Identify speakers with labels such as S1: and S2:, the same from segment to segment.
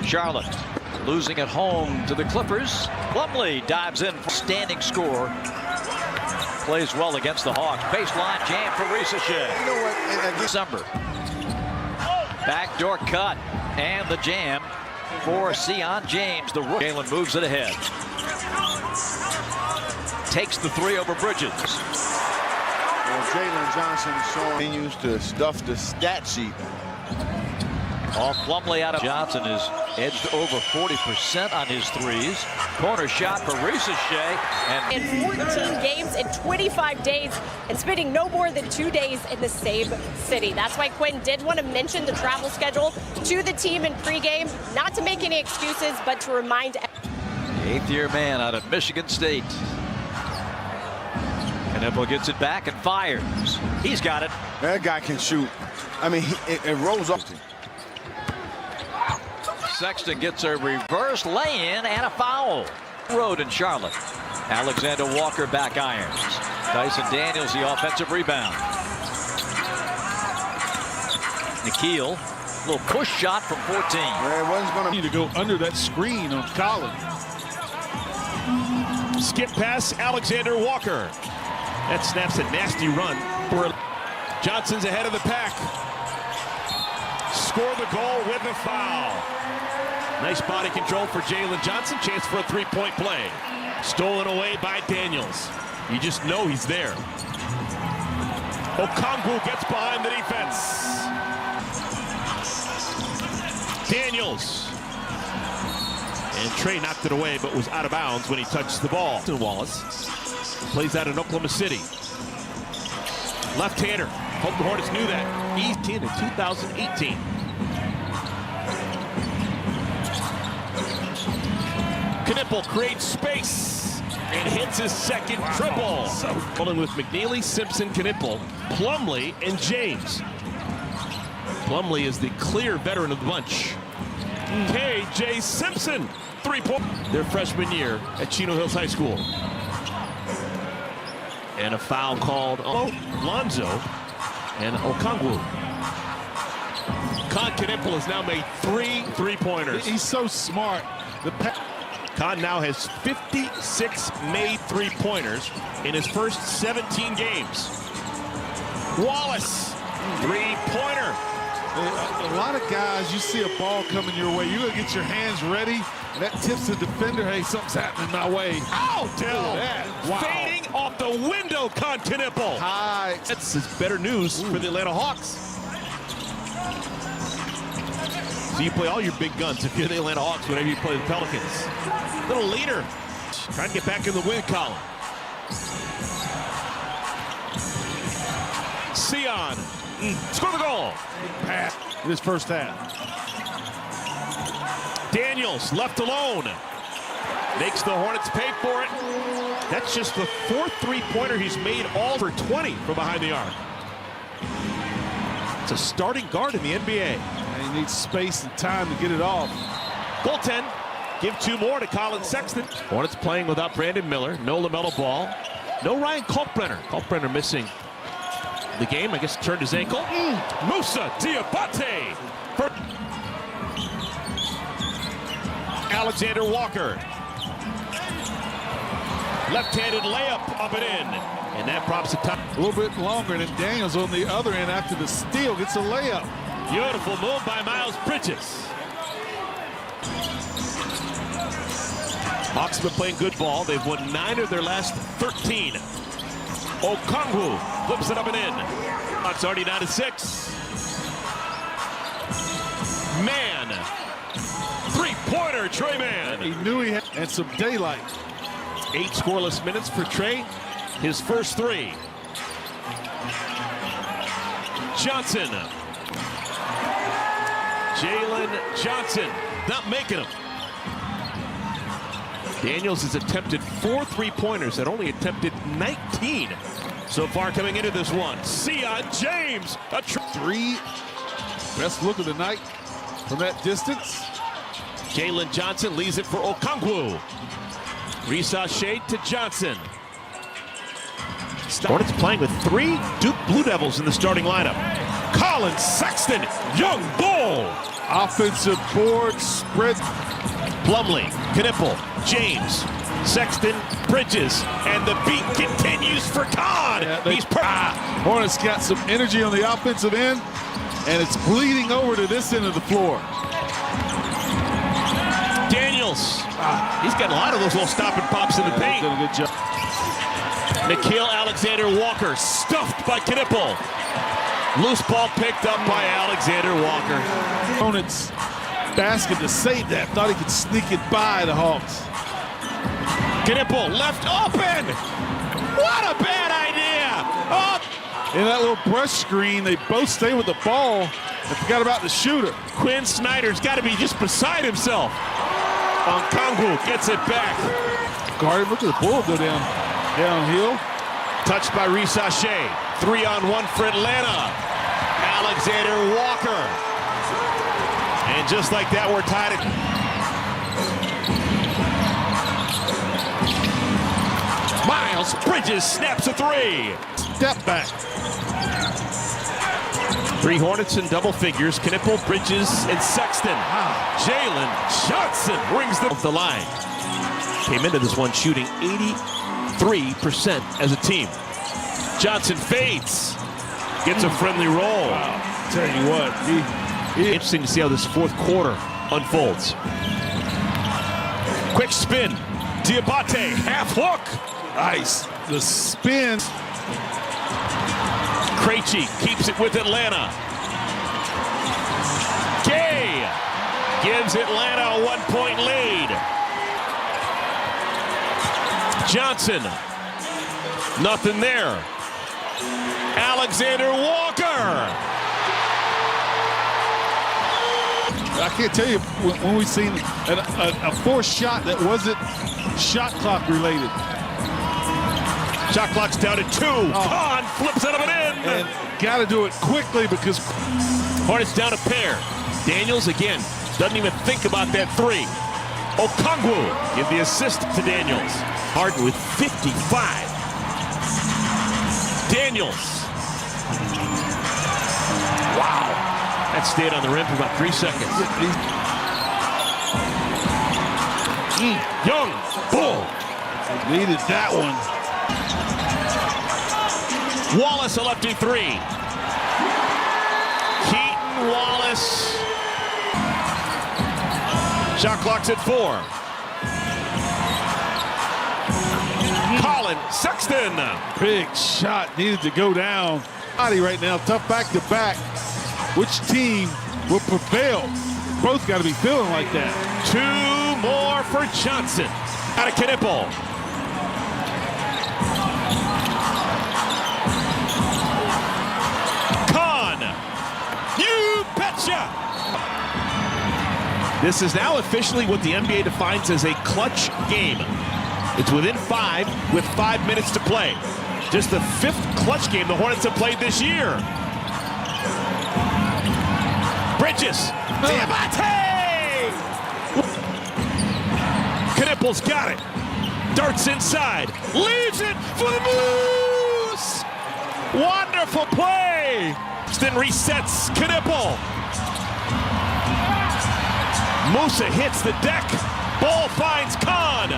S1: Charlotte losing at home to the Clippers. Plumlee dives in for standing score. Plays well against the Hawks. Baseline jam for Ricochet.
S2: You know what?
S1: December. Backdoor cut and the jam for Sion James. The rookie. Jalen moves it ahead. Takes the three over Bridges.
S2: Well, Jalen Johnson continues to stuff the stat sheet.
S1: Off Plumlee out of Johnson is edged over 40% on his threes. Corner shot for Ricochet. And
S3: in 14 games in 25 days and spending no more than 2 days in the same city. That's why Quinn did want to mention the travel schedule to the team in pregame, not to make any excuses, but to remind.
S1: The eighth-year man out of Michigan State. Knippel gets it back and fires. He's got it.
S2: That guy can shoot. I mean, it rolls up.
S1: Sexton gets a reverse lay-in and a foul. Road in Charlotte. Alexander Walker back irons. Dyson Daniels the offensive rebound. Nikhil, little push shot from 14.
S2: Well, one's going to
S4: need to go under that screen on Collins.
S5: Skip pass, Alexander Walker. That snaps a nasty run for Johnson's ahead of the pack. Score the goal with a foul. Nice body control for Jalen Johnson. Chance for a three-point play. Stolen away by Daniels. You just know he's there. Okongwu gets behind the defense. Daniels. And Trey knocked it away, but was out of bounds when he touched the ball. Wallace plays out in Oklahoma City. Left-hander. Hope the Hornets knew that. He's in 2018. Knippel creates space and hits his second triple. Pulling with McNeely, Simpson, Knippel, Plumlee, and James. Plumlee is the clear veteran of the bunch. K.J. Simpson, three-point. Their freshman year at Chino Hills High School. And a foul called on Lonzo and Okongwu. Con Knippel has now made three-pointers.
S4: He's so smart.
S5: Con now has 56 made three-pointers in his first 17 games. Wallace, three-pointer.
S4: A lot of guys, you see a ball coming your way, you're going to get your hands ready, and that tips the defender, hey, something's happening my way.
S5: Oh, Dell!
S4: Wow.
S5: Fading off the window, Con Knippel.
S4: High.
S5: That's better news for the Atlanta Hawks. So you play all your big guns if you're the Atlanta Hawks whenever you play the Pelicans. Little leader. Trying to get back in the win column. Sion. Score the goal.
S4: Pass in his first half.
S5: Daniels left alone. Makes the Hornets pay for it. That's just the fourth three-pointer he's made, all for 20 from behind the arc. It's a starting guard in the NBA.
S4: And he needs space and time to get it off.
S5: Goaltend. Give two more to Colin Sexton. Hornets playing without Brandon Miller. No LaMelo Ball. No Ryan Kalkbrenner. Kalkbrenner missing the game. I guess turned his ankle. Musa Diabate. Alexander Walker. Left-handed layup up and in. And that props the top.
S4: A little bit longer than Daniels on the other end after the steal gets a layup.
S5: Beautiful move by Miles Bridges. Hawks have been playing good ball. They've won 9 of their last 13. Okongwu flips it up and in. Hawks already down to 6. Man. Three-pointer, Trey Mann.
S4: He knew he had and some daylight.
S5: 8 scoreless minutes for Trey. His first 3. Johnson. Jalen Johnson not making them. Daniels has attempted 4 three-pointers and only attempted 19 so far coming into this one. Sion James.
S4: Three. Best look of the night from that distance.
S5: Jalen Johnson leaves it for Okongwu. Ricochet to Johnson. Hornets playing with 3 Duke Blue Devils in the starting lineup. Colin Sexton, young bull.
S4: Offensive board spread.
S5: Plumlee, Knipple, James, Sexton, Bridges, and the beat continues for Kahn.
S4: Yeah, Hornets got some energy on the offensive end, and it's bleeding over to this end of the floor.
S5: Daniels, he's got a lot of those little stop and pops in the paint.
S4: Did a good job.
S5: Nikhil Alexander-Walker stuffed by Knipple. Loose ball picked up by Alexander-Walker.
S4: Hornets basket to save that. Thought he could sneak it by the Hawks.
S5: Knipple left open. What a bad idea. Oh.
S4: In that little brush screen, they both stay with the ball and forgot about the shooter.
S5: Quinn Snyder's got to be just beside himself. Okongwu gets it back.
S4: Guard, look at the ball go downhill.
S5: Touched by Reece Shea. 3-on-1 for Atlanta. Alexander Walker. And just like that, we're tied at... Miles Bridges snaps a 3.
S4: Step back.
S5: 3 Hornets in double figures. Knipple, Bridges, and Sexton. Jalen Johnson brings them off the line. Came into this one shooting 83% as a team. Johnson fades. Gets a friendly roll.
S4: Wow. Tell you what,
S5: interesting to see how this fourth quarter unfolds. Quick spin. Diabate, half hook.
S4: Nice. The spin.
S5: Krejci keeps it with Atlanta. Gay gives Atlanta a 1-point lead. Johnson, nothing there. Alexander Walker.
S4: I can't tell you when we've seen a forced shot that wasn't shot clock related.
S5: Shot clock's down to 2. Kahn flips out of it in.
S4: And got to do it quickly because
S5: Hornets down a pair. Daniels again doesn't even think about that 3. Okongwu give the assist to Daniels. Harden with 55. Daniels. Wow. That stayed on the rim for about 3 seconds. Young bull.
S4: Needed that one.
S5: Wallace a lefty 3. Keaton Wallace. Shot clock's at 4. Colin Sexton.
S4: Big shot needed to go down. Body right now, tough back-to-back. Which team will prevail? Both got to be feeling like that.
S5: 2 more for Johnson. Out of Knipple. Kahn. You betcha. This is now officially what the NBA defines as a clutch game. It's within 5 with 5 minutes to play. Just the 5th clutch game the Hornets have played this year. Bridges. Diabate! Knipple's got it. Darts inside. Leaves it for the Moose! Wonderful play! Then resets Knipple. Musa hits the deck. Ball finds Kahn.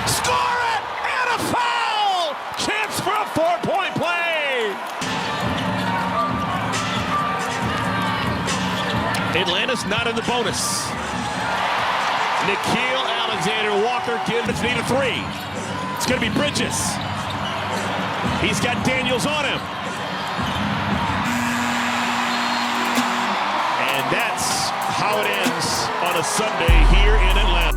S5: Score it! And a foul! Chance for a 4-point play! Atlanta's not in the bonus. Nikhil Alexander-Walker gives need a 3. It's going to be Bridges. He's got Daniels on him. And that's how it ends on a Sunday here in Atlanta.